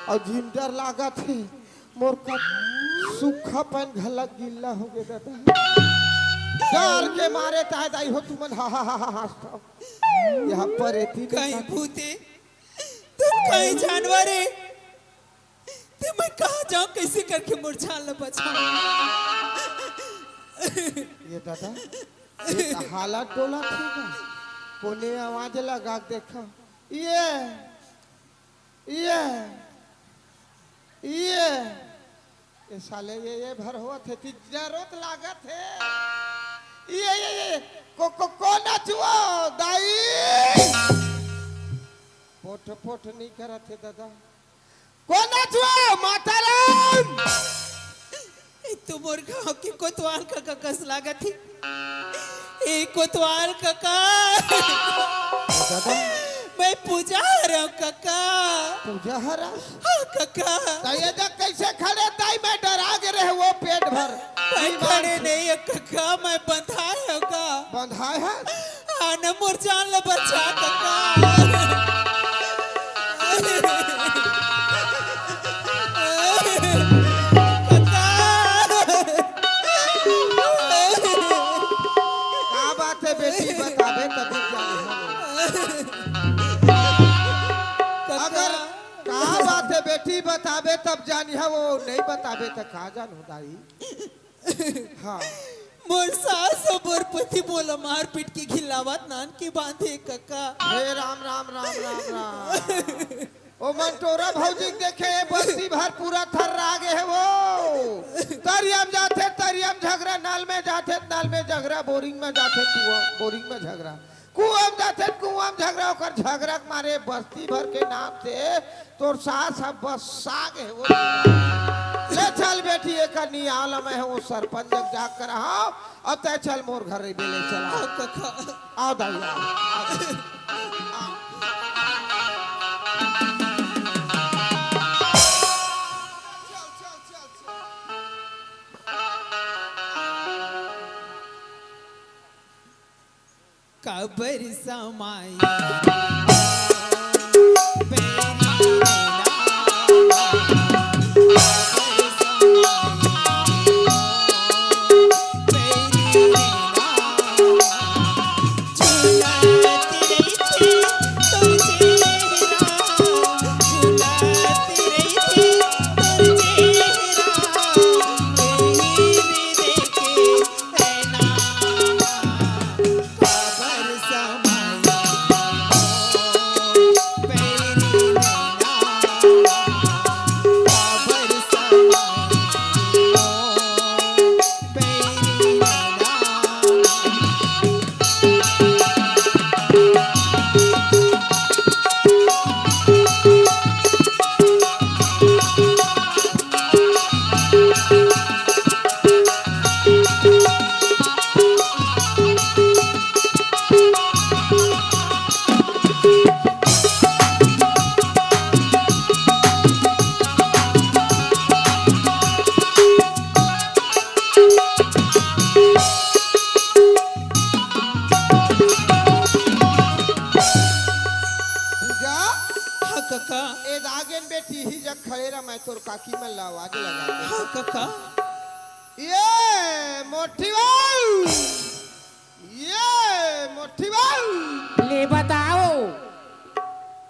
और जिंदर लागत है मोर का सूखा पैन घलक गिल्ला हो गया दादा डर के मारे ताय दाई हो तुमन हा हा हा हा यहाँ पर एती कहीं भूते तुम कहीं जानवर है तो मैं कहाँ जाऊँ कैसे करके मुरझाल न बचाऊं ये दादा ये हालत डोला थी ना कोने आवाज लगा देखा ये साले ये भर हुआ थे जरूरत लागत है ये कौन छुआ दाई पोट पोट नहीं करा थे दादा कौन छुआ माताराम तू मोर गाँव की कोतवाल का कस लागत थी एक कोतवाल काका दादा मैं पूजा रहा हूँ काका पूजा हरा हाँ काका ताये जब कैसे खड़े ताई मैं डरा के रहे वो पेट भर मैं खड़े नहीं है काका मैं बंधाए होगा बंधाए है आना मुरझाल न बचा काका बेटी बतावे तभी जाने अगर कहा बात है बेटी बतावे तब जानी है वो नहीं बतावे तो कहा जान होदाई हाँ मोर सास और पति बोला मार पीट की खिलावत नान की बांधे काका हे राम राम राम राम राम ओ मंटोरा भौजी देखे बस्ती भर पूरा थर रागे है वो तरियम झगड़ा नाल में जाते नाल में झगड़ा बोरिंग में जाते बोरिंग में झगड़ा कुआं जाते कुआं झगड़ा और झगड़ा मारे बस्ती भर के नाम से तोर सास अब बस साग है वो ले चल बेटी एक नियाल में है वो सरपंच जाग कर आओ अब तय चल मोर घर रे बेले चला आओ दाइया कबर समाई तोर काकी में आवाज लगा हाँ काका ये मोठी ले बताओ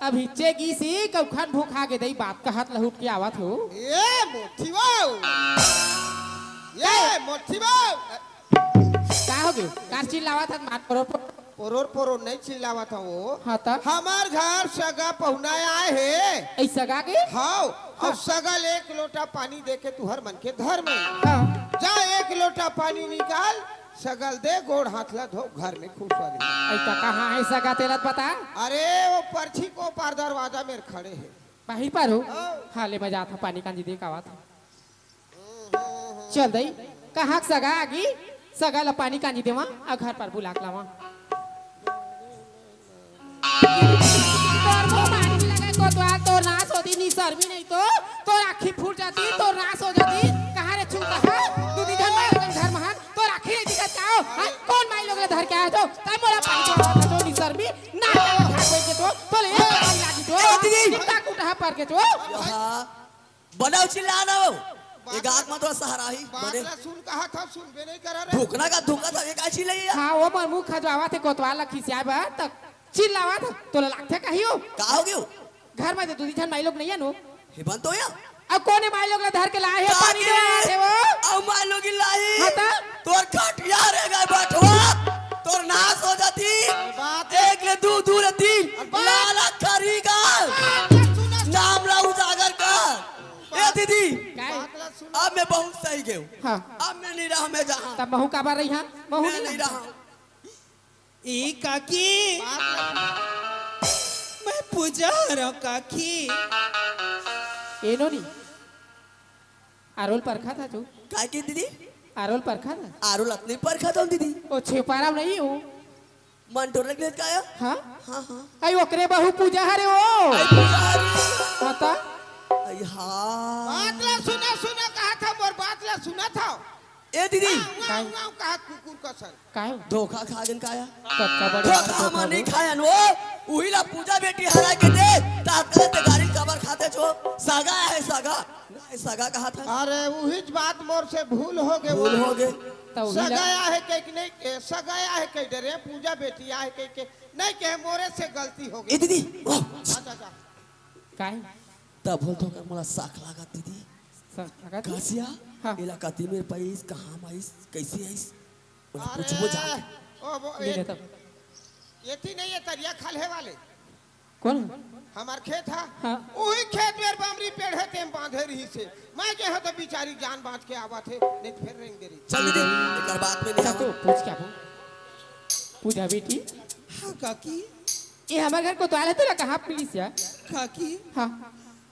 अभी चेगी से कौखन भूखा के दई बात का हाथ लहुट के आवत हो ये मोठी का हो गयो कार चिल्लावत है मार पोरोर नहीं चिल्लावा था वो हाँ ता हमार घर सगा पहुना आए है ऐसा गा के हाँ और सगल एक लोटा पानी दे के तू हर मन के घर में हाँ जा एक लोटा पानी निकाल सगल दे गोड़ हाथ ला धो घर में खुश वाली ऐसा कहाँ है सगा तेरा पता अरे वो पर्ची को पार दरवाजा में खड़े है बाहर पर हो हाँ ले बजा था पानी कांजी दे का आवा था चल दई कहाँ सगा आगी सगा ला पानी कांजी देवा और घर पर बुला के लावा तो नाश होती नहीं शर्मी नहीं तो राखी फूट जाती तो नाश हो जाती कहाँ रे छूटा है तू निधन में घर महान तो राखी नहीं दिखा चाहो कौन माई लोग धर के आए तो तब मोला पानी तो नहीं शर्मी ना घाट पे तो ले पानी लागी तो दीदी कितना कुटा पर के जो हाँ बनाओ चिल्लाना हो ये गाक में तो सहारा ही बने बातला सुन कहा था सुनबे नहीं करा रे धोखना का धोखा था ये काची लई हाँ वो मन मुंह खजवावा थे कोतवाल खिसिया बा तक चिल्लावा था तो लागथे कहियो का हो गयो घर में दूधी जन माई लोग नहीं है नो हे बन तो या अब कोने माई लोग धर के लाए है पानी दे थे वो अब मान लो कि लाई हाँ तो तोर खटिया रे गए बैठवा तोर नाश हो जाती बात एक ले दू दूर तीन लाला करी का नाम ला उजागर कर ए दीदी काय बातला सुन अब मैं बहुत सही गयो हाँ अब मैं नहीं रहा मैं जहां तब महू का बार रही हां महू मैं नहीं नहीं रहा ए काकी बातला मैं पूजा रहा काकी ए नो नहीं आरोल परखा था जो काय की दीदी आरोल परखा था आरो लतनी पर खाता दीदी ओ छेपारा नहीं हो मन तो लग का या हाँ हां हां आई ओकरे बहु पूजा हरे ओ आई पुजारी हाँ तो आई हां बातला सुना कहा था मोर बातला सुना था ए दीदी गाँव गाँव कहा कुकुर कसर काय धोखा खागन काया कच्चा बड़ा धोखा हम नहीं खायन वो उही ला पूजा बेटी हरा के दे ताकत ते गाड़ी कबर खाते छो सागा है सागा नहीं सागा कहा था अरे वही बात मोर से भूल हो गए भूल हो गए तो उही ला सगाया है कह के नहीं सगाया है कह दे रे पूजा बेटी है कह के नहीं कहे मोरे से गलती हो ए गई दीदी ओ अच्छा काय तब बोल तो कर मोला साख लगा दीदी लगा थी? कासिया हाँ। इलाका ती मेरे पैस कहां आईस कैसे आईस अरे पूछबो जा ओ वो ले ले तब ये थी नहीं ये तरिया खलहे वाले कौन हमार खेत है हाँ। वही खेत में बामरी पेड़ है तेम बांधे रही से मैं के तो बिचारी जान बांध के आवा थे नहीं तो फिर रेंग दे रही चल दीदी एकर बात में नहीं अच्छा तो आवा। पूछ क्या पूजा बेटी हाँ काकी ये हमारे घर को तो आले तेरा कहाँ पुलिस या काकी हाँ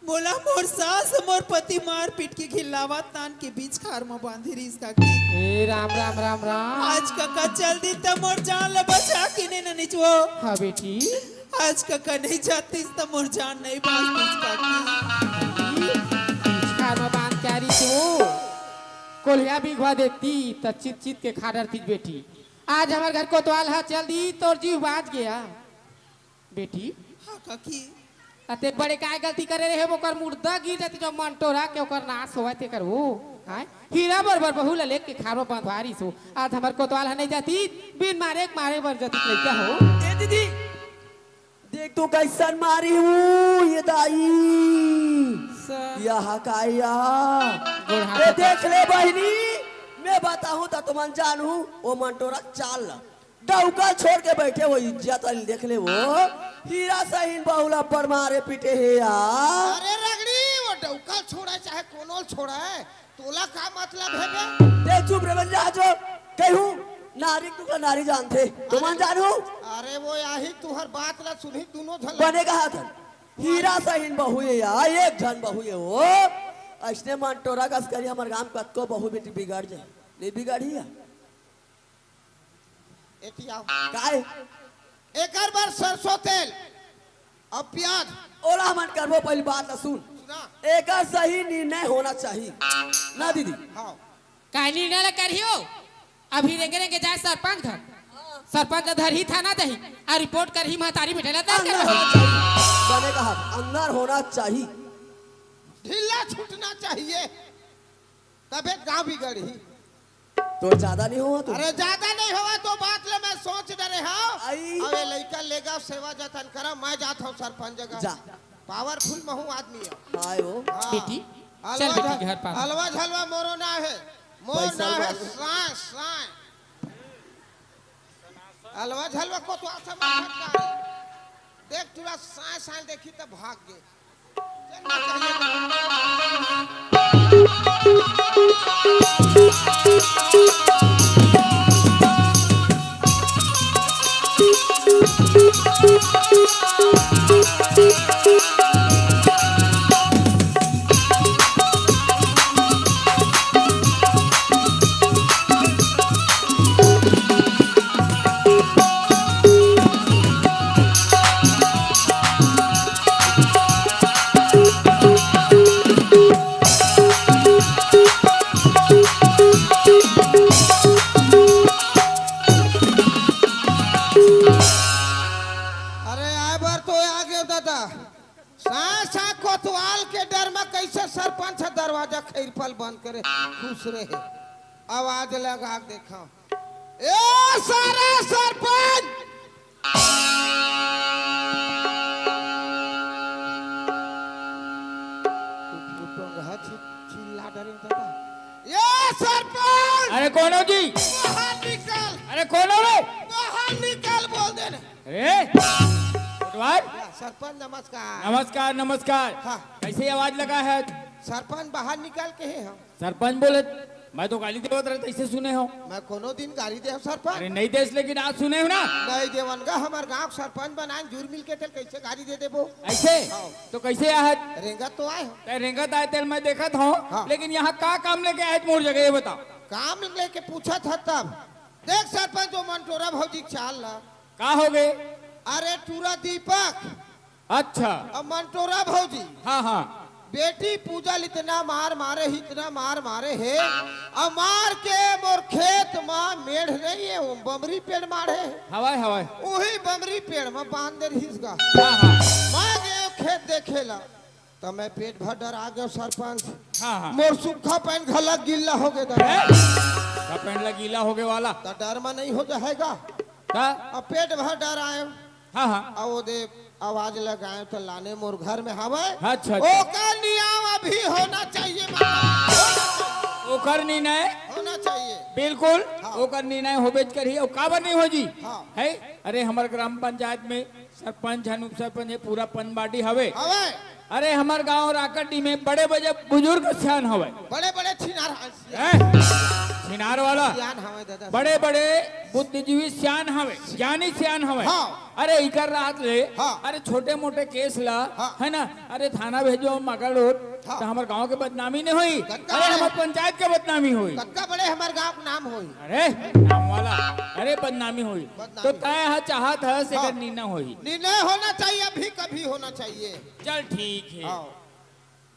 मोला मोर सास मोर पति मार पीट के खिलावा तान के बीच खार में बांधी रही काकी ए राम राम राम राम आज काका चल दी त मोर जान ल बचा के ने निचवो हाँ बेटी आज काका नहीं जाती त मोर जान नहीं बचती काकी खार में बांध के आ रही तो कोलिया भी घुआ देती तो चित चित के खा डरती बेटी आज हमारे घर कोतवाल है चल दी तो जीव बाज गया बेटी हाँ काकी अते बड़े काय गलती करे रहे वो कर मुर्दा गिर जाती जो मंटोरा के ओकर नाश होवे ते कर वो हाय हीरा बरबर बहु ले के खारो बंधवारी सो आज हमर कोतवाल है नहीं जाती बिन मारे मारे बर जाती लइका हो ए दीदी देख तो कैसन मारी हूँ ये दाई यहाँ का गोड़ हाथ ये देख ले बहनी मैं बताऊँ तो तुम जानू वो मंटोरा चाल ला डौका छोड़ के बैठे वो इज्जत वाली देख ले वो हीरा सहीन बहुला पर मारे पीटे है यार अरे रगड़ी वो डौका छोड़ा चाहे कोनोल छोड़ा है तोला का मतलब है बे ते चुप रे बल्ला जो कहूँ नारी तू का नारी जानते तुम जानू अरे वो यही तुहर बात ला सुनी दोनों झल बने कहा था हीरा सहीन बहु है यार एक जन बहु है वो ऐसने मंटोरा का करी हमारे गांव कतको बहु बेटी बिगाड़ जाए नहीं बिगाड़ी है एतिया काय एक बार सरसों तेल और प्याज ओला मन करबो पहली बात ला सुन सुना एक सही निर्णय होना चाहिए ना दीदी हाँ काय निर्णय करियो अभी रेंगे रेंगे जाए सरपंच घर सरपंच धर ही थाना दही आ रिपोर्ट कर ही महतारी बिठेला दर अंदर कर होना चाहिए बने कहा अंदर होना चाहिए ढीला छूटना चाहिए तबे गांव बिगड़ी तो ज्यादा नहीं हुआ तो अरे ज्यादा नहीं हुआ तो बात ले मैं सोच डरे हाँ आई। अबे लड़का लेगा सेवा जतन करा मैं जाता हूँ सरपंच जा। जगह पावरफुल महू आदमी है हाय वो हाँ। बेटी चल हलवा बेटी घर पास हलवा झलवा मोरो ना है मोर पैसा ना है वाला। साए साए हलवा झलवा को तो आसमान देख तुरा साए साए देखी तो भाग गए चलना में कैसे सरपंच दरवाजा खैरपल बंद करे खुश रहे। आवाज लगा के देखा, ए सारे सरपंच चिल्ला डरे दादा, ये सरपंच अरे कौन हो जी? बाहर निकल, अरे कौन हो रे? बाहर निकल बोल देने। ए कोतवाल, सरपंच नमस्कार। नमस्कार नमस्कार। हाँ। कैसे आवाज लगा है? सरपंच बाहर निकल के है हम। सरपंच बोले, मैं तो गाली देवत रहे ऐसे सुने हो। मैं कोनो दिन गाड़ी दे सरपंच अरे नहीं देश, लेकिन आज सुने हो ना। नहीं देवनगा हमार गांव सरपंच बनाए जुर मिल के tel कैसे गाड़ी दे देबो ऐसे हाँ। तो कैसे आए? रेंगा तो आए हो ते रेंगत आए तेल मैं देखा था। हाँ। लेकिन यहाँ का काम लेके आए मोर जगह, ये बताओ। काम लेके पूछा था तब देख सरपंच जो मंटोरा भौजी चाल ला। का हो गए? अरे टूरा दीपक अच्छा। और मंटोरा भौजी हाँ हाँ। बेटी पूजा इतना मार मारे ही इतना मार मारे है और मार के मोर खेत में मेढ़ नहीं है वो बमरी पेड़ मारे है। हवाई हवाई। वही बमरी पेड़ में बांध दे रहीसगा। हाँ हाँ मैं गए खेत देखेला तो मैं पेट भर डर आ गया सरपंच। हाँ हाँ। मोर सूखा पैन घलक गिल्ला हो गया ए, का पेंड गीला हो गए वाला तो डर में नहीं हो जाएगा। का? अब पेट भर डर आए हाँ हाँ। और वो दे आवाज लगाए तो लाने मोर घर में हवे। अच्छा, अच्छा। ओका नियम अभी होना चाहिए ओकर निर्णय होना चाहिए। बिल्कुल। हाँ। ओकर निर्णय होबेज करी और काबर नहीं हो जी। हाँ। है अरे हमारे ग्राम पंचायत में सरपंच है, उप सरपंच है, पूरा पंचबाटी हवे। हवे अरे हमारे गांव राकटी में बड़े बड़े बुजुर्ग सियान हवे। बड़े बड़े छिनार छिनार वाला सियान हवे दादा। बड़े बड़े बुद्धिजीवी सियान हवे, ज्ञानी सियान हवे। हाँ। अरे इकर रात ले हाँ। अरे छोटे मोटे केस ला हाँ। है ना, अरे थाना भेजो मगर रोड हाँ। तो हमारे गांव के बदनामी नहीं हुई। कक्का अरे है। हमारे पंचायत के बदनामी हुई। कक्का बड़े हमारे गांव का नाम होई। अरे नाम वाला अरे बदनामी हुई। बदनामी। तो तय है चाहत है से हाँ। निर्णय हुई। निर्णय होना चाहिए अभी कभी होना चाहिए। चल ठीक है, हाँ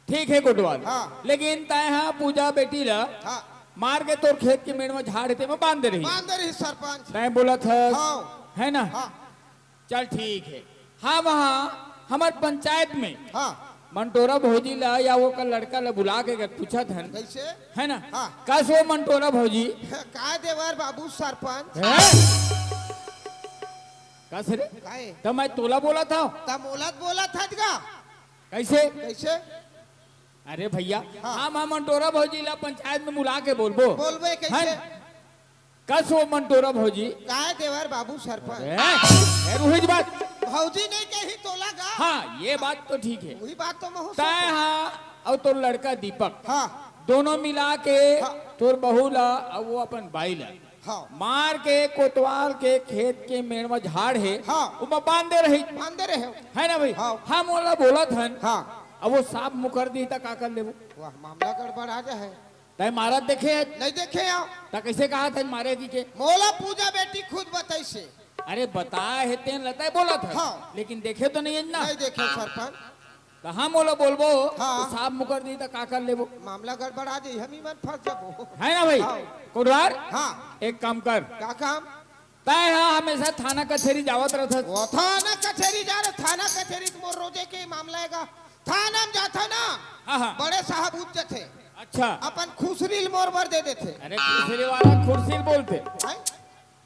ठीक है कोटवाल। हाँ। लेकिन तय है पूजा बेटी ला हाँ मार के तोर खेत के मेड़ में झाड़ थे में बांध दे रही। बांध रही सरपंच। तय बोला था हाँ है ना। हाँ चल ठीक है। हाँ वहाँ हमारे पंचायत में हाँ मंटोरा भौजी ला या वो का लड़का ला बुला के अगर पूछा था कैसे है ना। हाँ। कस वो मंटोरा भौजी काय देवर बाबू सरपंच है? कस रे काय तो मैं तोला बोला था। तमोलत बोला था का कैसे? कैसे अरे भैया हाँ। हम मंटोरा भौजी ला पंचायत में बुला के बोलबो। बोलबे कैसे है? कस वो मंटोरा भौजी काय देवर बाबू सरपंच। रोहित बात। भौजी नहीं कही तोला गा। हाँ ये बात तो ठीक है। वही बात तो मैं हो तय हाँ और तोर लड़का दीपक हाँ दोनों मिला के हाँ। तोर बहू ला और वो अपन भाई ला हाँ मार के कोतवाल के खेत के मेड़ में झाड़ है हाँ। वो बांध दे रही बांध रहे हो। है ना भाई। हाँ। हम बोला बोला था हाँ अब वो सांप मुकर दी था का कर ले वो वाह मामला गड़बड़ आ जा है। तय मारा देखे है नहीं देखे आओ ता कैसे कहा था मारे की के। मोला पूजा बेटी खुद बताई से। अरे बताए है तेन लता बोला था। हाँ। लेकिन देखे तो नहीं है ना। नहीं देखे सरपंच। तो हम बोलो बोलबो हाँ। तो सांप मुकर दी था का कर ले वो मामला गड़बड़ आ जाए हम ही मन फंस जाबो। है ना भाई। हाँ। कुड़वार हाँ एक काम कर क्या काम तय हाँ हमेशा थाना कचहरी जावत रहता। वो थाना कचहरी जा रहे थाना कचहरी तो मोर रोजे के मामला है थाना में जाता ना। हाँ हाँ। बड़े साहब उठ जाते अच्छा। अपन खुसरील मोर भर दे देते। अरे कुर्सी वाला खुर्सील बोलते, हैं?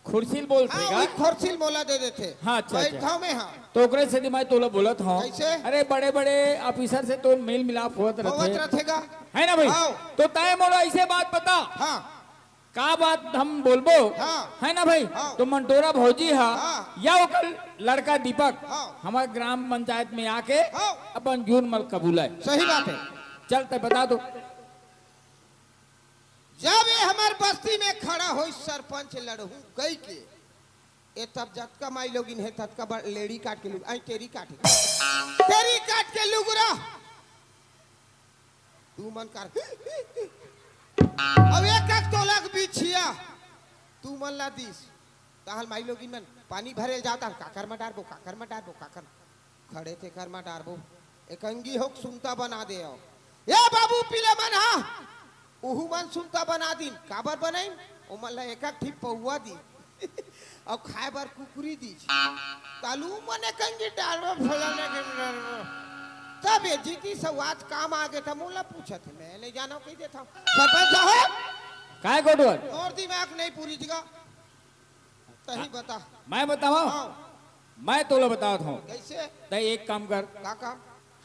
खुर्सील बोलते हाँ का? वही खुरसील मोला दे देते। हाँ, अच्छा, अच्छा। बैठाओ में हाँ तो ओकरे से मैं तोला बोलत हूँ। कैसे? अरे बड़े बड़े ऑफिसर से तो मेल मिलाप होत होवत रहते रहेगा। है ना भाई। हाँ। तो तय मोला ऐसे बात बता हाँ का बात हम बोलबो हाँ। है ना भाई। हाँ। तो मंटोरा भौजी हा हाँ। या ओकर लड़का दीपक हाँ। हमारे ग्राम पंचायत में आके हाँ। अपन जून मल कबूला है। सही बात है। चल तय बता दो। जब ये हमार बस्ती में खड़ा हो सरपंच लड़हू गई के ये तब जतका माई लोगिन है ततका लेडी काट के लुग आई तेरी काट के लुगरा तू मन कर अब एक एक तोला के बिछिया तू मन ला दिस ताहल माई लोगिन मन पानी भरे जाता काकर में डारबो काकर खड़े थे कर में डारबो एक अंगी हो सुनता बना दे आओ ये बाबू पीले मन हा उहु मन सुनता बना दी काबर बनाई ओ मन ला एक ठीक पौवा दी और खाए बार कुकुरी दी तालू मने कंगी डालवा फलाने के तब ये जीती सवाज काम आ गए था मोला पूछा थे मैं नहीं जाना कही देता हूँ सरपंच साहब काय कोटवर और दिमाग नहीं पूरी जगह तही बता मैं बतावा हाँ मैं तोला बतावत हूँ कैसे तो एक काम कर का काम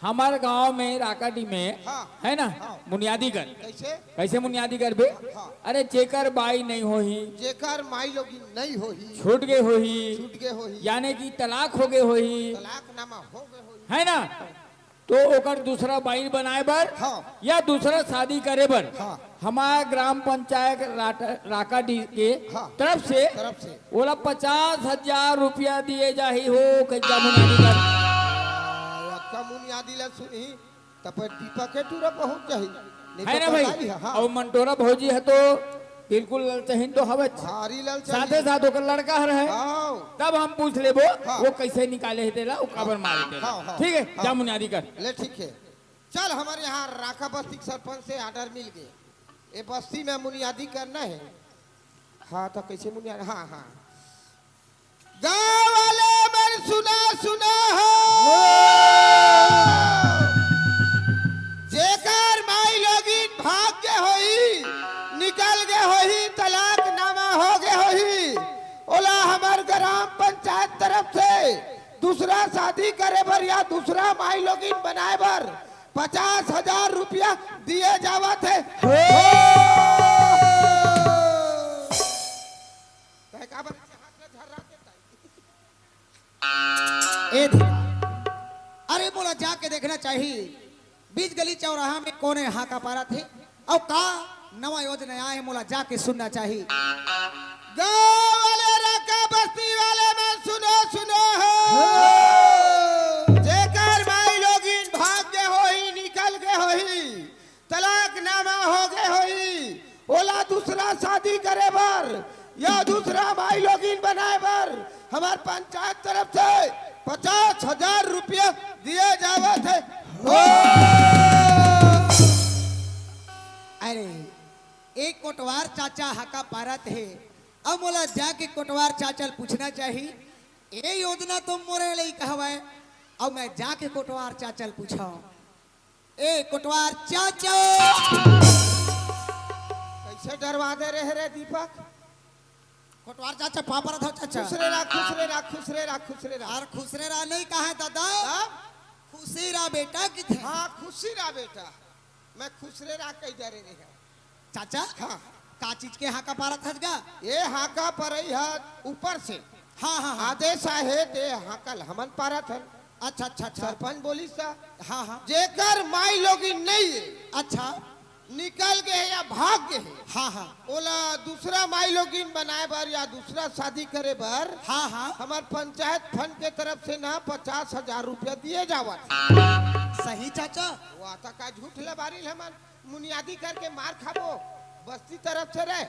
हमारे गांव में राकाडी में हाँ। है ना हाँ। बुनियादी कर कैसे कैसे बुनियादी कर बे हाँ। अरे जेकर बाई नहीं होही जेकर माई लोगी नहीं होही छूट गए होही छूट गए होही यानी कि तलाक हो गए होही तलाक नामा हो गए होही है ना तो ओकर दूसरा बाई बनाए बर हाँ। या दूसरा शादी करे बर हाँ। हमारा ग्राम पंचायत राकाडी के हाँ। तरफ से ओला 50,000 रुपया दिए जाही हो कैसा बुनियादी कर का मुनियादी ला सुनी तब दीपक के टूरा पहुंच जाही नहीं है तो ना भाई पता ही है, हाँ और मंटोरा भौजी है तो बिल्कुल ललचहीन तो हवे भारी लाल साथे साथ ओकर लड़का हर है हाँ तब हम पूछ लेबो हाँ। वो कैसे निकाले है तेला वो कबर मारे तेला हाँ, हाँ, ठीक है हाँ। जा बुनियादी कर ले ठीक है चल हमारे यहाँ राका बस्ती के सरपंच से ऑर्डर मिल गए ये बस्ती में मुनियादी करना है हाँ तो कैसे मुनियादी हाँ हाँ गाँव वाले मन सुना सुना हो जेकर माई लोगिन भाग के होई निकल गए होई तलाक नामा हो गए होई ओला हमार ग्राम पंचायत तरफ से दूसरा शादी करे बर या दूसरा माई लोगिन बनाए बर 50,000 रुपया दिए जावत है ए धीरा, अरे मोला जाके देखना चाहिए बीच गली चौराहा में कौन है हाका पारा थे और का नवा योजना आए मोला जाके सुनना चाहिए गाँव वाले राका बस्ती वाले में सुनो सुनो हो जेकर माई लोगिन भाग गए होई निकल गए होई तलाक नामा हो गए होई ओला दूसरा शादी करे बर या दूसरा माई लोगिन बनाए बर हमार पंचायत तरफ से 50,000 रुपया दिए जावत है अरे एक कोटवार चाचा हाका पारा थे अब मोला जाके कोटवार चाचा पूछना चाहिए ये योजना तुम मोरे लिए कहवाए अब मैं जाके कोटवार चाचा पूछा ए कोटवार चाचा कैसे डरवा दे रहे रे दीपक कोटवार चाचा पापा था चाचा खुश रे रा खुश रे रा खुश रे रा खुश रे रा यार खुसरे रहा नहीं कहा है दादा तब खुशी रहा बेटा कि थे हाँ खुशी रा बेटा मैं खुश रे रा कही जा रहे हैं चाचा हाँ का चीज के हाका पारा था गा ये हाका पर है ऊपर से हाँ हाँ हाँ आदेश आहे ते हाकल हमन पारा था अच्छा अच्छा अच्छा सरपंच बोली सा हाँ हाँ जेकर माई लोगी नहीं है अच्छा निकल गए या भाग गए है हाँ हाँ ओला दूसरा माई लोगिन बनाए बर या दूसरा शादी करे बर हाँ हाँ हमार पंचायत फंड के तरफ से ना 50,000 रुपया दिए जावा सही चाचा वो आता का झूठ लबारी हमन मुनियादी करके मार खाबो बस्ती तरफ से रहे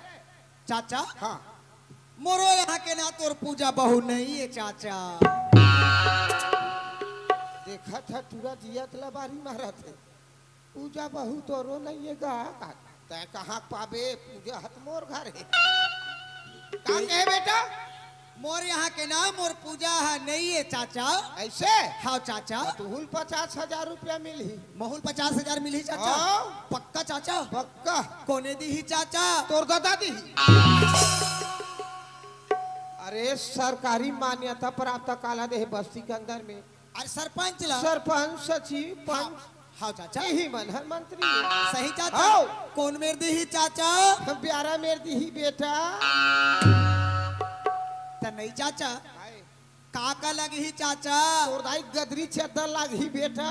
चाचा हाँ मोरो यहाँ के ना तोर पूजा बहु नहीं है चाचा देखा था तुरा दिया लबारी मारा थे पूजा बहु तोरो नहीं है गा तय कहाँ पाबे पूजा हत मोर घर है कहाँ है बेटा मोर यहाँ के ना मोर पूजा है नहीं है चाचा ऐसे हाँ चाचा तुहुल 50,000 रुपया मिली बहुल 50,000 मिली चाचा हाँ। पक्का चाचा पक्का कोने दी ही चाचा तोर दादा दी अरे सरकारी मान्यता प्राप्त काला दे बस्ती के अंदर में अरे सरपंच ला सरपंच सचिव पंच हाँ चाचा यही मनहर मंत्री सही चाचा हाँ। कौन मेर दी ही चाचा प्यारा मेर दी ही बेटा तो नहीं चाचा काका लगी ही चाचा तोर दाई गदरी चद्दर लागी बेटा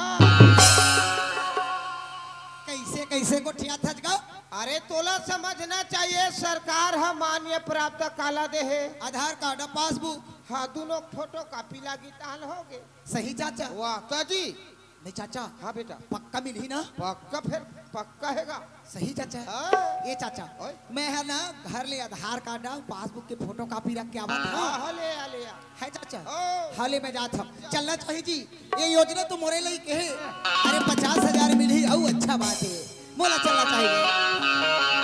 कैसे कैसे को ठिया था का अरे तोला समझना चाहिए सरकार है मान्य प्राप्त काला दे है आधार कार्ड पासबुक हाँ दोनों फोटो कॉपी लागी ताल हो गए सही चाचा वाह ताजी नहीं चाचा हाँ बेटा पक्का मिली ना पक्का फिर पक्का हैगा सही चाचा हाँ। ये चाचा ओए। मैं है ना घर ले आधार कार्ड पासबुक की फोटो कॉपी रख के आवा था हाँ हले हले है चाचा ओ। हाले में जात हम चलना चाहिए जी ये योजना तो मोरे लिए कहे अरे 50,000 मिली औ अच्छा बात है मोला चलना चाहिए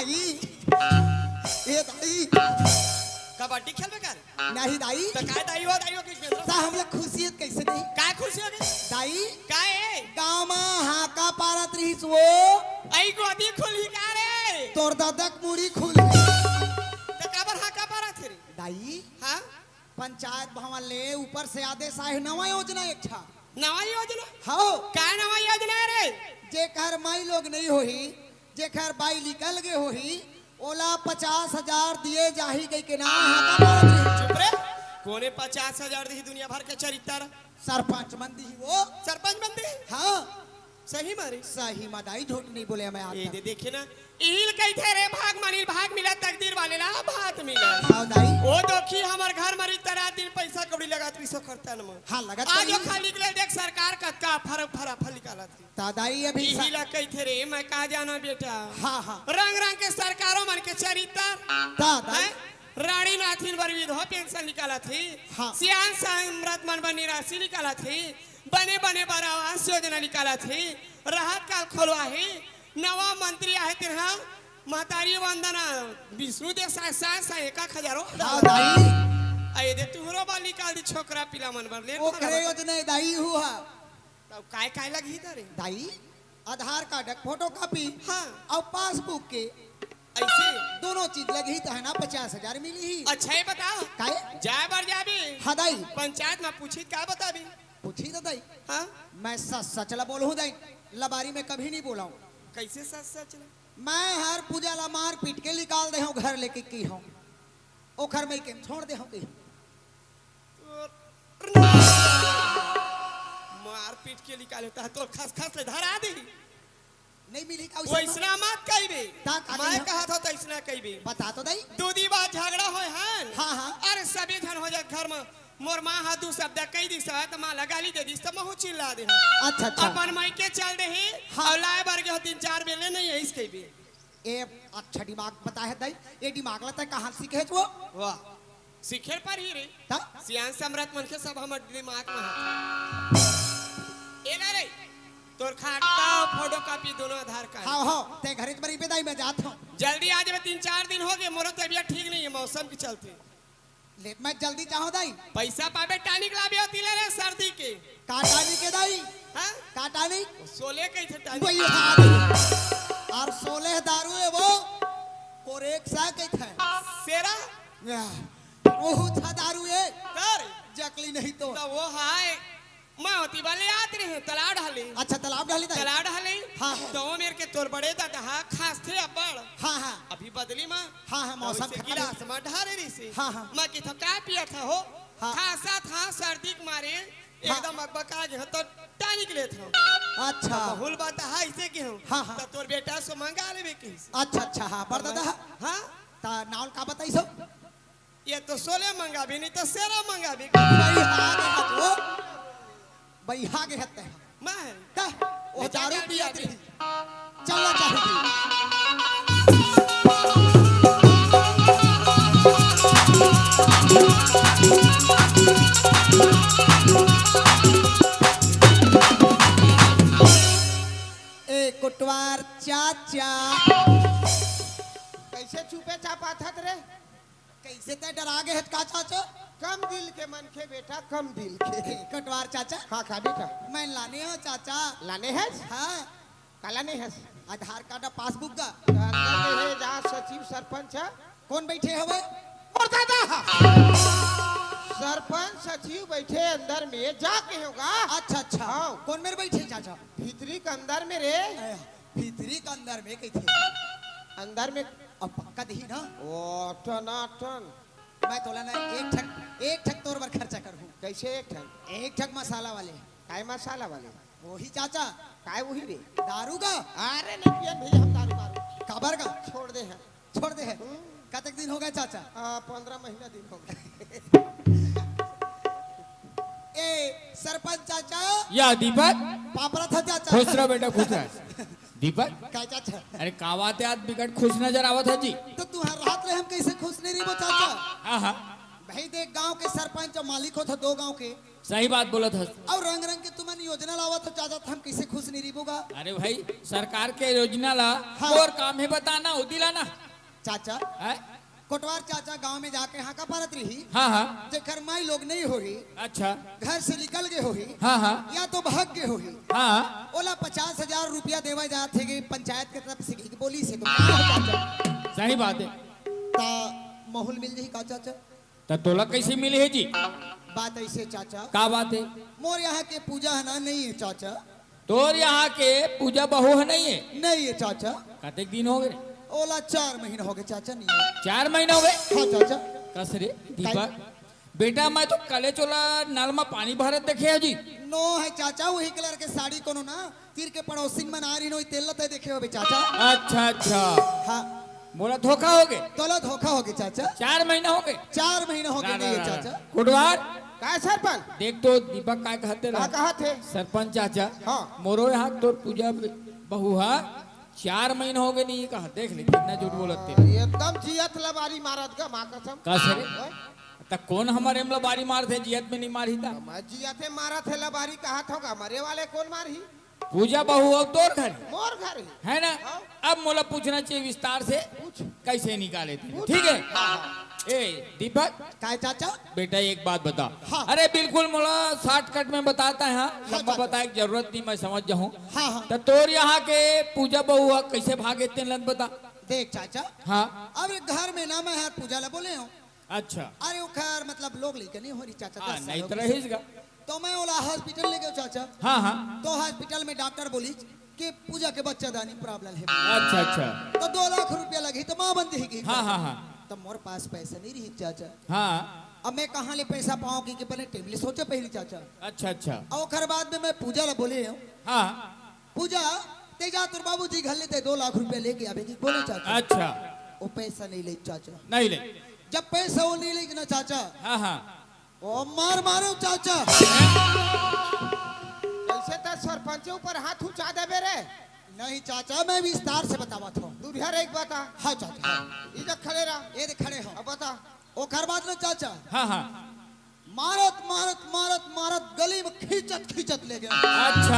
दाई ए दाई कबड्डी खेलबे कर नहीं दाई तो काय दाई हो के ता हम लोग खुशियत कैसे नहीं काय खुशी हो गई दाई काय है गाँव में हाका पारत रहीस वो आई गोदी खुली का रे तोर दादक मुड़ी खुल तो काबर हाका पारा थे रे दाई हां पंचायत भवन ले ऊपर से आदेश आए नवा योजना एक था नवा योजना हाँ काय नवा योजना है रे जे घर माई लोग नहीं होही जे घर बाई निकल गए होही ओला 50,000 दिए जाही गई के नाम हाका पारत रही चुप रे कोने 50,000 दी दुनिया भर के चरित्र सरपंच मंदी ही वो सरपंच बनते हाँ सही मारे सही मदाई झूठ नहीं बोले मैं ये आज दे देखे ना इल कही थे रे भाग मानिल भाग मिला तकदीर वाले ना भात मिला हाँ दाई ओ दोखी हमर घर मरी तरा दिन पैसा कौड़ी लगा 300 खर्चा न हाँ लगत आज रही। खाली निकले देख सरकार का फरक फल निकाला थी दादाई अभी इहिला कही थे रे मैं कहा जाना बेटा हाँ हाँ रंग रंग के सरकारों मन के चरित्र दादाई हैं? रानी नाथिन बर विधवा पेंशन निकाला थी हाँ। सियान सम्राट मन बनी राशि निकाला थी बने बने बर आवास योजना निकाला थी राहत काल खोलवा है नवा मंत्री आए तिरहा महतारी वंदना विष्णु देसाई सा 1,000 हाँ दाई आए दे तुहरो बाल निकाल दी छोकरा पिला मन बर ले वो करे योजना दाई हुआ तब काय काय लगी तारे दाई आधार कार्ड फोटो कॉपी हाँ। और पासबुक के ऐसे दोनों चीज लगी तो है ना 50,000 मिली ही अच्छा ये बताओ काहे जाए बर जाबे हाँ दाई पंचायत में पूछी क्या बताबी पूछी तो दाई हाँ मैं सच सच ला बोलूँ दाई लबारी में कभी नहीं बोला हूँ कैसे सच सच ले मैं हर पूजा ला मार पीट के निकाल दे हूँ घर लेके की हूँ ओ घर में के छोड़ दे हूँ की मार पीट के निकाले तो खस खस ले धरा दे नहीं मिली का वो इसना मत कहिबे ता का मैं कहियो? कहा था तो इसना कहिबे बता तो दाई दूधी बात झगड़ा होय हन हाँ, हाँ। अरे सभी जन हो जाए घर में मोर माँ हा दू शब्द कही दी तो माँ लगा ली दे दी तो महू चिल्ला दे अच्छा अच्छा अपन माई के चल दे हाँ। और लाए बार के 3-4 बेले नहीं है इस कहिबे ए अच्छा दिमाग बता है दाई ये दिमाग लता कहाँ सीखे वो वाह सिखेर पर ही रे ता सियान सम्राट मन के सब हमर दिमाग में है ए ना रे तोर खाता फोटो कॉपी दोनों आधार कार्ड हाँ हाँ ते घरे बरी पे दाई मैं जाता हूँ जल्दी आ जाए 3-4 दिन हो गए मोर तबीयत ठीक नहीं है मौसम के चलते लेट मैं जल्दी चाहो दाई पैसा पाबे टानिक लाबे होती ले रे सर्दी के काटानी के दाई हां काटानी सोले कही थे टानिक वही हाथ और 16 दारू है वो और एक सा के थे सेरा वो था दारू है कर जकली नहीं तो तो वो हाय मैं होती वाले आते रहे तालाब ढाले अच्छा तालाब डाली दाई तालाब ढाले हाँ। तो वो मेरे के तोर बड़े दादा खास थे अब्बड़ हाँ हाँ अभी बदली मां हाँ हाँ मौसम से खराब गिलास में ढारे रही से हाँ, हाँ। मैं की था का पिया था हो हाँ। खासा था सर्दी के मारे एकदम अकबका जो तो टानिक ले था अच्छा बहुल बात है इसे के हूं हाँ, हाँ। तो तोर बेटा सो मंगा लेबे के अच्छा अच्छा हाँ पर दादा हां ता नाल का बताई सो ये तो सोले मंगा भी नहीं तो सेरा मंगा भी भाई आगे हाथ वो भाई आगे हत्ते मैं ता वो ले जा दारू जा पिया दिया थी चलना चाहिए ए कुटवार चाचा कैसे छुपे चापा था रे कैसे ते डरा गए हत का चाचा कम दिल के मन के बेटा कम दिल के कटवार चाचा हाँ खा बेटा मैं लाने हो चाचा लाने है हाँ काला नहीं है आधार कार्ड और पासबुक का अंदर में है जहाँ सचिव सरपंच है कौन बैठे हवे और दादा सरपंच सचिव बैठे अंदर में जाके होगा अच्छा अच्छा हाँ। कौन मेरे बैठे चाचा भीतरी के अंदर में रे भीतरी के अंदर में कही थे अंदर में अब पक्का दी ना ओ टन टन मैं तोला ना एक ठक तोर पर खर्चा करूँ कैसे एक ठक मसाला वाले काय मसाला वाले वही चाचा काय वही रे दारू का अरे नहीं पियन भैया हम दारू मारू काबर का छोड़ दे हैं छोड़ दे है कतक दिन हो गए चाचा 15 महीना दिन हो गए ए सरपंच चाचा या दीपक पापरा था चाचा खुश रह बेटा खुश रह दीपक काय चाचा अरे कावाते आज बिकट खुश नजर आवत है जी तो तू हर रात ले हम कैसे खुश नहीं रही वो चाचा हाँ हाँ भाई देख गांव के सरपंच और मालिक हो था 2 गांव के सही बात बोला था। और रंग रंग के तुमन योजना लावा तो चाचा हम किसे खुश नहीं रिबोगा। अरे भाई सरकार के योजना ला हाँ। और काम है बताना हो दिलाना चाचा है? कोटवार चाचा गांव में जाके हाँ का पारत रही हाँ हाँ जेकर माई लोग नहीं होही, अच्छा घर से निकल गए होही हाँ हाँ या तो भाग गए होही, हाँ ओला 50,000 रुपया देवा जाते कि पंचायत के तरफ से कि बोली से तो क्या है चाचा सही बात है। ता माहौल मिल जाही का चाचा। तो तोला कैसे मिले है जी? बात ऐसे चाचा का बात है? मोर यहाँ के पूजा है ना नहीं है चाचा, तोर यहाँ के पूजा बहू है नहीं है? नहीं है चाचा। कतेक दिन हो गए? ओला 4 महीना हो गए चाचा नहीं है। 4 महीने हो गए। हाँ चाचा। कस रे दीपक बेटा मैं तो कले चोला नल में पानी भरत देखे है जी। नो है चाचा वही कलर के साड़ी कोनो ना तीर के पड़ोसी में आ रही नो तेल लते देखे हो बे चाचा। अच्छा अच्छा हाँ बोला धोखा हो गए। तोला धोखा हो गया चाचा। 4 महीने हो गए। 4 महीना हो गए नहीं है चाचा। कुटवार का सरपंच देख तो दीपक का कहते का रहा कहा थे? सरपंच चाचा हाँ। मोरो यहाँ तो पूजा बहू है 4 महीने हो गए नहीं कहा देख ले कितना झूठ बोलते एकदम जियत लबारी मारत का माँ कसम। कैसे रे तो कौन हमारे हमला बारी मार थे जियत में नहीं मारी था मैं जियते मारा थे लबारी कहा था मरे वाले कौन मारी? पूजा बहू अब तोर घर मोर घर ही है ना। अब मोला पूछना चाहिए विस्तार से पूछ। कैसे निकाले थे ठीक है। ए दीपक काय चाचा बेटा एक बात बता। हाँ। अरे बिल्कुल मोला शॉर्टकट में बताता है हाँ लंबा बताए की जरूरत नहीं मैं समझ जाऊँ। हाँ हाँ तो तोर यहाँ के पूजा बहू कैसे भागे थे लन बता। देख चाचा हाँ अब एक घर में ना मैं हाथ पूजा ला बोले हूँ। अच्छा अरे वो खैर मतलब लोग लेके नहीं हो रही चाचा। हाँ 10 साल नहीं हो तो गए। रहीगा। तो मैं ओला हॉस्पिटल ले गया चाचा। हाँ हाँ तो हॉस्पिटल में डॉक्टर बोली कि पूजा के बच्चादानी प्रॉब्लम है। अच्छा अच्छा तो 2 लाख रुपया लगी तो माँ बंदी ही हाँ हाँ हाँ तो मोर पास पैसा नहीं रही चाचा। हाँ अब मैं कहाँ ले पैसा पाऊँ कि पहले टेबल सोचे पहली चाचा। अच्छा अच्छा और ओकर बाद में मैं पूजा ला बोले हूँ हाँ पूजा तेजा तुर बाबू जी घर लेते 2 लाख रुपया लेके आवे की बोले चाचा। अच्छा वो पैसा नहीं ले चाचा। नहीं ले जब पैसा वो नहीं लेगी ना चाचा हाँ हाँ वो मार मारो चाचा। कैसे तो सरपंच ऊपर हाथ उठा दे रे? नहीं चाचा मैं विस्तार से बतावा था। दूरिया एक बता। हाँ चाचा इधर खड़े रहा। ये देख खड़े हो। अब बता। ओकर बाद ना चाचा हाँ हाँ मारत मारत मारत मारत गली में खींचत खींचत ले गया। अच्छा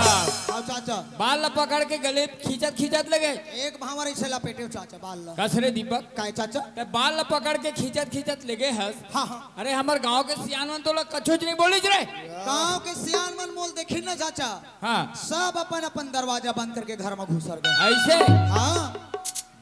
हाँ चाचा बाल ला पकड़ के गले खींचत खींचत लगे। एक भावर ऐसे लपेटे चाचा बाल ला। कसरे दीपक काय चाचा। ते बाल ला पकड़ के खींचत खींचत लगे हस। हाँ हाँ अरे हमार गांव के सियानवन तो लोग कछुच नहीं बोली रे। गाँव के सियान मन मोल देखी ना चाचा हाँ सब अपन अपन दरवाजा बंद करके घर में घुसर गए। ऐसे हाँ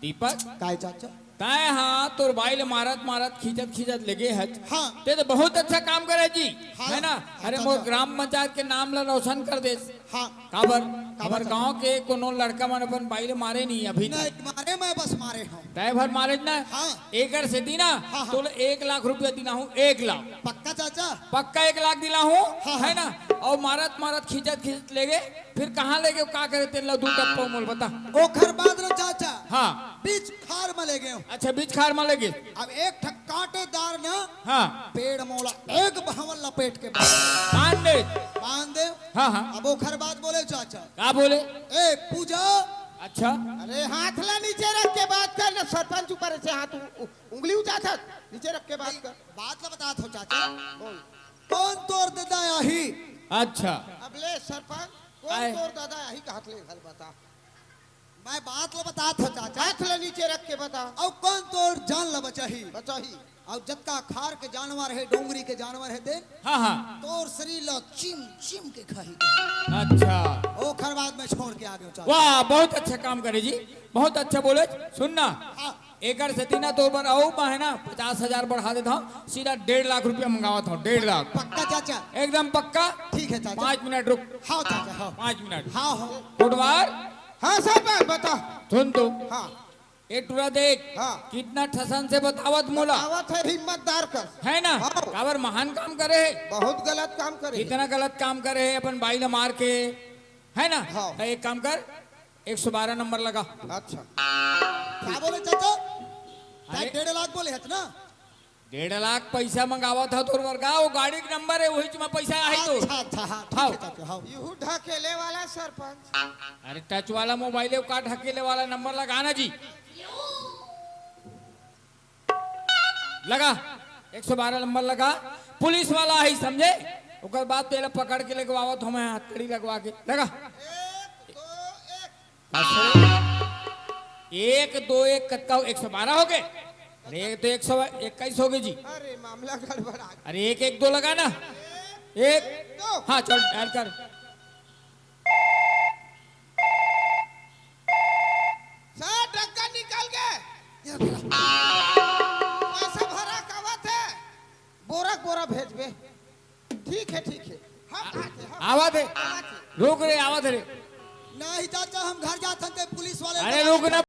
दीपक काय चाचा। ताए हाँ तोर बाइल मारत मारत खींचत खींचत लगे हज। हाँ ते तो बहुत अच्छा काम करे जी हाँ, है ना। हाँ, अरे चाचा। मोर ग्राम पंचायत के नाम ला रोशन कर दे। हाँ काबर हमार गांव के कोनो लड़का मन अपन बाइल मारे नहीं अभी तक। नहीं मारे मैं बस मारे हूँ। तय भर मारे ना हाँ। एकर से दीना हाँ, हाँ। तो 1 लाख रुपया दिला हूँ 1 लाख पक्का चाचा। पक्का 1 लाख दिला हूँ हाँ, है ना। और मारत मारत खींचत खींचत ले गए फिर कहाँ ले गए का करे तेल दू टप्पो मोल बता। ओखर बाद ना चाचा हाँ बीच खार में ले गए। अच्छा बीच खार में लगे। अब एक ठक कांटेदार ना हाँ पेड़ मोला एक भावल लपेट के कान दे। बांध दे। हाँ हाँ अब ओखर बाद बोले चाचा का बोले। ए पूजा अच्छा अरे हाथ ला नीचे रख के बात कर ना। सरपंच ऊपर से हाथ उंगली उठाता नीचे रख के बात कर। बात ला बता थो चाचा बोल। कौन तोड़ देता ही। अच्छा अब ले सरपंच आए। कौन तोड़ दादा यही का हाथ ले घर बता। मैं बात ला बता थो चाचा हाथ ला नीचे रख के बता। और कौन तोड़ जान ला बचाही। बचा ही। और जत्ता खार के जानवर है डोंगरी के जानवर है दे हाँ हाँ तोर शरीर ला चिम चिम के खाही। अच्छा ओखर बाद में छोड़ के आ गयो चाचा। वाह बहुत अच्छा काम करे जी बहुत अच्छा बोले। सुनना हाँ एकर से तीना तो बर आओ है ना 50,000 बढ़ा देता हूँ सीधा 1.5 लाख रुपया मंगावत हूँ 1.5 लाख पक्का चाचा। एकदम पक्का। ठीक है चाचा। 5 मिनट रुक। हाँ चाचा हाँ 5 मिनट हाँ हाँ फुटवार हाँ सरपंच बता। सुन तो हाँ ये टूरा देख हाँ। कितना ठसन से बतावत मोला आवत है हिम्मतदार कर। है ना। हाँ। काबर महान काम करे है बहुत गलत काम करे। इतना गलत काम करे है अपन बाइल मार के है ना। हाँ। तो एक काम कर 112 नंबर लगा। अच्छा क्या बोले चाचा। अरे 1.5 लाख बोले हत ना। 1.5 लाख पैसा मंगावा था तोर वर्गा वो गाड़ी का नंबर है वही में पैसा आई तो। अच्छा अच्छा हाँ ठीक हाँ। है चाचा हाँ। यू ढकेले वाला सरपंच। अरे टच वाला मोबाइल का ढकेले वाला नंबर लगाना जी। लगा 112 नंबर लगा पुलिस वाला ही समझे ओकर बाद तेला पकड़ के लगवावत हमें हथकड़ी लगवा के लगा 1 2 1 कत्ता 112 हो गए। अरे ये तो 121 हो गए जी। अरे मामला गड़बड़ा गया। अरे 1 1 2 लगा ना 1 हाँ चल डायल कर। सर ढक्कन निकाल गए। पैसा भरा कावत है। बोरा बोरा भेज बे। ठीक है हम आते हैं। आवा दे रुक रे आवा दे रे। नहीं चाचा हम घर जाते हैं पुलिस वाले अरे रुक ना